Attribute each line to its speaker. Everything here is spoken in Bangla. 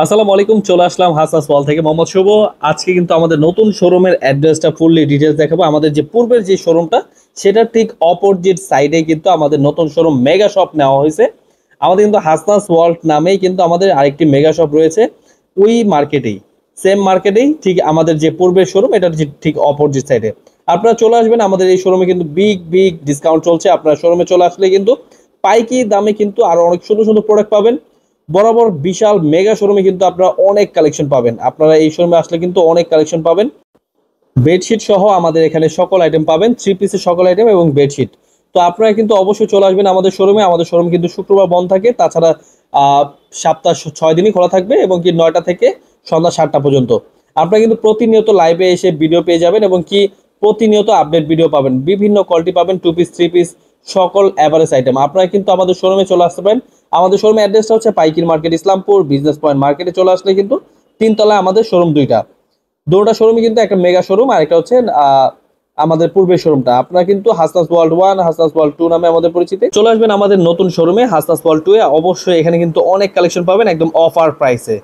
Speaker 1: আসসালামু আলাইকুম, চলে আসলাম হাসাস ওয়াল থেকে মোহাম্মদ শুভ। আজকে কিন্তু আমাদের নতুন শোরুমের অ্যাড্রেসটা ফুললি ডিটেলস দেখাবো। আমাদের যে পূর্বের যে শোরুমটা সেটার ঠিক অপোজিট সাইডে কিন্তু আমাদের নতুন শোরুম মেগা শপ নেওয়া হয়েছে। আমাদের কিন্তু হাসাস ওয়ার্ল্ড নামেই কিন্তু আমাদের আরেকটি মেগা শপ রয়েছে ওই মার্কেটেই, সেম মার্কেটেই ঠিক আমাদের যে পূর্বের শোরুম এটার ঠিক অপোজিট সাইডে। আপনারা চলে আসবেন আমাদের এই শোরুমে, কিন্তু বিগ বিগ ডিসকাউন্ট চলছে। আপনারা শোরুমে চলে আসলে কিন্তু পাইকি দামে কিন্তু আরো অনেক সুন্দর সুন্দর প্রোডাক্ট পাবেন। বরাবর বিশাল মেগা শোরুমে কিন্তু আপনারা অনেক কালেকশন পাবেন। আপনারা এই শোরুমে আসলে কিন্তু অনেক কালেকশন পাবেন। বেডশিট সহ আমাদের এখানে সকল আইটেম পাবেন, থ্রি পিসের সকল আইটেম এবং বেডশিট। তো আপনারা কিন্তু অবশ্যই চলে আসবেন আমাদের শোরুমে। আমাদের শোরুম কিন্তু শুক্রবার বন্ধ থাকে, তাছাড়া সপ্তাহ 6 দিনই খোলা থাকবে এবং কি 9টা থেকে সন্ধ্যা 7টা পর্যন্ত। আপনারা কিন্তু প্রতিনিয়ত লাইভে এসে ভিডিও পেয়ে যাবেন এবং কি প্রতিনিয়ত আপডেট ভিডিও পাবেন, বিভিন্ন কোয়ালিটি পাবেন, টু পিস থ্রি পিস সকল অ্যাভারেজ আইটেম। আপনারা কিন্তু আমাদের শোরুমে চলে আসতে পারেন। আমাদের শোরুমের অ্যাড্রেসটা হচ্ছে পাইকির মার্কেট, ইসলামপুর বিজনেস পয়েন্ট মার্কেটে চলে আসলে কিন্তু তিনতলায় আমাদের শোরুম দুটো শোরুমই কিন্তু একটা মেগা শোরুম, আর একটা হচ্ছে আমাদের পূর্বের শোরুমটা। আপনারা কিন্তু হাসনাস ওয়ার্ল্ড 1, হাসনাস ওয়ার্ল্ড 2 নামে আমাদের পরিচিত। চলে আসবেন আমাদের নতুন শোরুমে হাসনাস ওয়ার্ল্ড 2 এ। অবশ্যই এখানে কিন্তু অনেক কালেকশন পাবেন একদম অফার প্রাইসে।